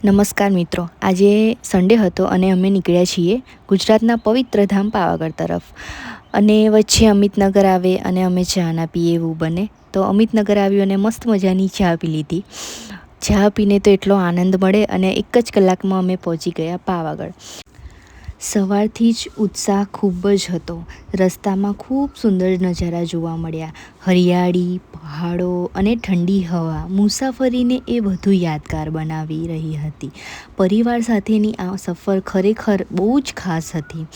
નમસ્કાર મિત્રો, આજે સન્ડે હતો અને અમે નીકળ્યા છીએ ગુજરાતના પવિત્ર ધામ પાવાગઢ તરફ. અને વચ્ચે અમિતનગર આવે અને અમે ચા ના પીએ એવું બને. તો અમિતનગર આવ્યું અને મસ્ત મજાની ચા પી લીધી. ચા પીને તો એટલો આનંદ મળે અને એક જ કલાકમાં અમે પહોંચી ગયા પાવાગઢ. સવારથી જ ઉત્સાહ ખૂબ જ હતો. રસ્તામાં ખૂબ સુંદર નજારા જોવા મળ્યા. હરિયાળી, પહાડો અને ઠંડી હવા મુસાફરીને એ વધુ યાદગાર બનાવી રહી હતી. પરિવાર સાથેની આ સફર ખરેખર બહુ જ ખાસ હતી.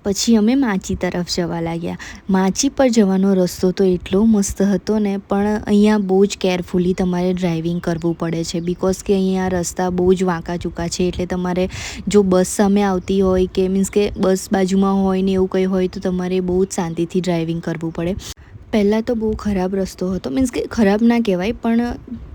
પછી અમે માચી તરફ જવા લાગ્યા. માચી પર જવાનો રસ્તો તો એટલો મસ્ત હતો ને, પણ અહીંયા બહુ જ કેરફુલી તમારે ડ્રાઇવિંગ કરવું પડે છે. બિકોઝ કે અહીંયા રસ્તા બહુ જ વાંકા ચૂકા છે. એટલે તમારે જો બસ સામે આવતી હોય કે મીન્સ કે બસ બાજુમાં હોય ને એવું કંઈ હોય તો તમારે બહુ જ શાંતિથી ડ્રાઇવિંગ કરવું પડે. પહેલાં તો બહુ ખરાબ રસ્તો હતો, મીન્સ કે ખરાબ ના કહેવાય, પણ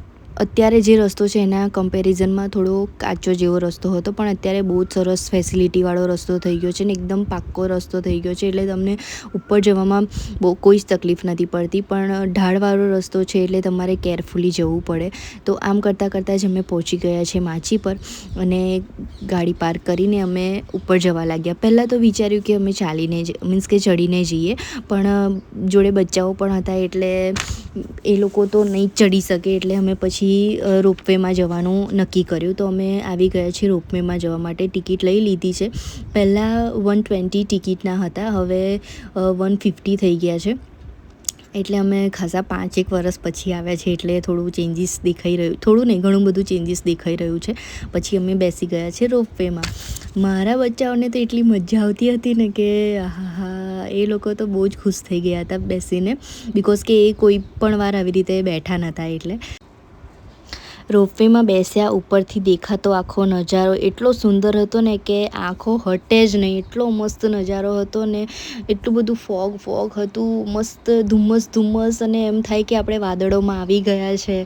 અત્યારે જે રસ્તો છે એના કમ્પેરિઝનમાં થોડો કાચો જેવો રસ્તો હતો. પણ અત્યારે બહુ જ સરસ ફેસિલિટીવાળો રસ્તો થઈ ગયો છે ને એકદમ પાક્કો રસ્તો થઈ ગયો છે. એટલે તમને ઉપર જવામાં બહુ કોઈ જ તકલીફ નથી પડતી. પણ ઢાળવાળો રસ્તો છે એટલે તમારે કેરફુલી જવું પડે. તો આમ કરતાં જ અમે પહોંચી ગયા છે માચી પર અને ગાડી પાર્ક કરીને અમે ઉપર જવા લાગ્યા. પહેલાં તો વિચાર્યું કે અમે ચાલીને મીન્સ કે ચડીને જઈએ, પણ જોડે બચ્ચાઓ પણ હતા એટલે એ લોકો તો નહીં ચડી શકે. એટલે અમે પછી રોપવેમાં જવાનું નક્કી કર્યું. તો અમે આવી ગયા છીએ રોપવેમાં જવા માટે. ટિકિટ લઈ લીધી છે. પહેલાં 120 ટિકિટના હતા, હવે 150 થઈ ગયા છે. એટલે અમે ખાસા 5-1 વર્ષ પછી આવ્યા છે એટલે થોડું ચેન્જીસ દેખાઈ રહ્યું, થોડું નહીં ઘણું બધું ચેન્જીસ દેખાઈ રહ્યું છે. પછી અમે બેસી ગયા છે રોપવેમાં. મારા બચ્ચાઓને તો એટલી મજા આવતી હતી ને કે હા, એ લોકો તો બહુ જ ખુશ થઈ ગયા હતા બેસીને. બિકોઝ કે એ કોઈ પણ વાર આવી રીતે બેઠા નહોતા. એટલે રોપવેમાં બેસ્યા, ઉપરથી દેખાતો આખો નજારો એટલો સુંદર હતો ને કે આંખો હટે જ નહીં. એટલો મસ્ત નજારો હતો ને, એટલું બધું ફોગ હતું, મસ્ત ધુમ્મસ અને એમ થાય કે આપણે વાદળોમાં આવી ગયા છે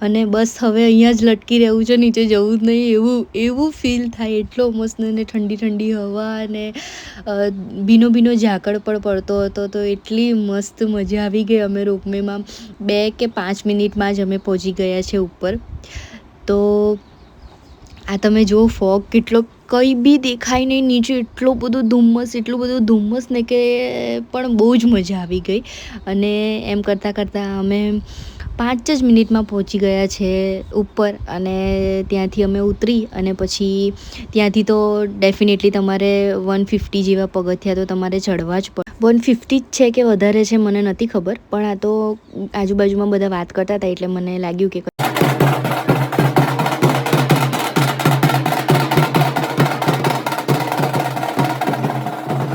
અને બસ હવે અહીંયા જ લટકી રહેવું છે, નીચે જવું જ નહીં, એવું ફીલ થાય. એટલો મસ્ત અને ઠંડી હવા અને ભીનો ઝાકળ પણ પડતો હતો. તો એટલી મસ્ત મજા આવી ગઈ. અમે રોપવેમાં 2 કે 5 મિનિટમાં જ અમે પહોંચી ગયા છે ઉપર. તો આ તમે જુઓ ફોગ કેટલો, કંઈ બી દેખાય નહીં નીચે, એટલું બધું ધુમ્મસ ને કે પણ બહુ જ મજા આવી ગઈ. અને એમ કરતાં અમે 5 જ મિનિટમાં પહોંચી ગયા છે ઉપર. અને ત્યાંથી અમે ઉતરી અને પછી ત્યાંથી તો ડેફિનેટલી તમારે 150 જેવા પગથિયાં તો તમારે ચડવા જ પડે. 150 જ છે કે વધારે છે મને નથી ખબર, પણ આ તો આજુબાજુમાં બધા વાત કરતા હતા એટલે મને લાગ્યું કે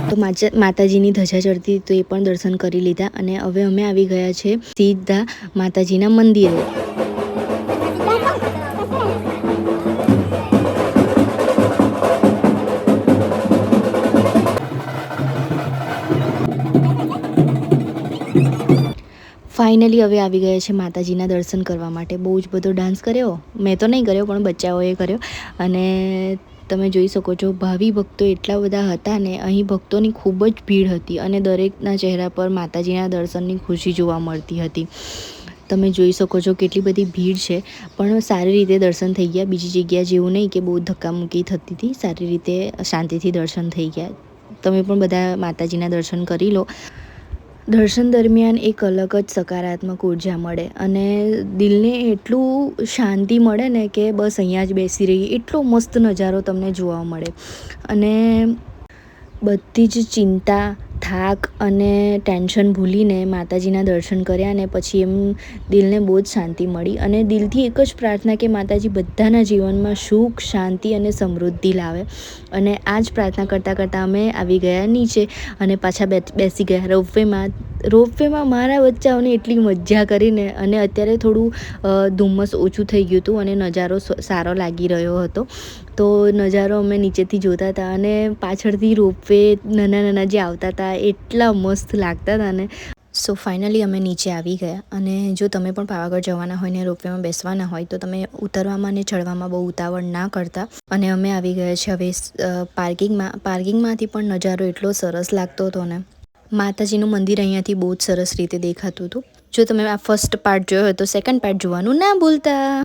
તો માતાજીની ધજા ચડતી તો એ પણ દર્શન કરી લીધા. અને હવે અમે આવી ગયા છે સીધા માતાજીના મંદિરે. ફાઇનલી હવે આવી ગયા છે માતાજીના દર્શન કરવા માટે. બહુ જ બધો ડાન્સ કર્યો, મેં તો નહીં કર્યો પણ બચ્ચાઓએ કર્યો. અને તમે જોઈ શકો છો ભાવિ ભક્તો એટલા બધા હતા ને, અહીં ભક્તોની ખૂબ જ ભીડ હતી અને દરેકના ચહેરા પર માતાજીના દર્શનની ખુશી જોવા મળતી હતી. તમે જોઈ શકો છો કેટલી બધી ભીડ છે, પણ સારી રીતે દર્શન થઈ ગયા. બીજી જગ્યા જેવું નહીં કે બહુ ધક્કામુક્કી થતી હતી. સારી રીતે શાંતિથી દર્શન થઈ ગયા. તમે પણ બધા માતાજીના દર્શન કરી લો. દર્શન દરમિયાન એક અલગ જ સકારાત્મક ઉર્જા મળે અને દિલને એટલું શાંતિ મળે ને કે બસ અહીંયા જ બેસી રહીએ. એટલો મસ્ત નજારો તમને જોવા મળે અને બધી જ ચિંતા, થાક અને ટેન્શન ભૂલીને માતાજીના દર્શન કર્યા અને પછી એમ દિલને બહુ જ શાંતિ મળી. અને દિલથી એક જ પ્રાર્થના કે માતાજી બધાના જીવનમાં સુખ, શાંતિ અને સમૃદ્ધિ લાવે. અને આ જ પ્રાર્થના કરતાં અમે આવી ગયા નીચે અને પાછા બેસી ગયા રોપવેમાં. મારા બચ્ચાઓને એટલી મજા કરીને, અને અત્યારે થોડું ધુમ્મસ ઓછું થઈ ગયું હતું અને નજારો સારો લાગી રહ્યો હતો. તો નજારો અમે નીચેથી જોતા હતા અને પાછળથી રોપવે નાના જે આવતા હતા એટલા મસ્ત લાગતા હતા ને. સો ફાઇનલી અમે નીચે આવી ગયા. અને જો તમે પણ પાવાગઢ જવાના હોય ને રોપવેમાં બેસવાના હોય તો તમે ઉતરવામાં અને ચડવામાં બહુ ઉતાવળ ના કરતા. અને અમે આવી ગયા છે હવે પાર્કિંગમાંથી પણ નજારો એટલો સરસ લાગતો હતો ને. માતાજીનું મંદિર અહીંયાથી બહુ જ સરસ રીતે દેખાતું હતું. જો તમે આ ફર્સ્ટ પાર્ટ જોયો હોય તો સેકન્ડ પાર્ટ જોવાનું ના ભૂલતા.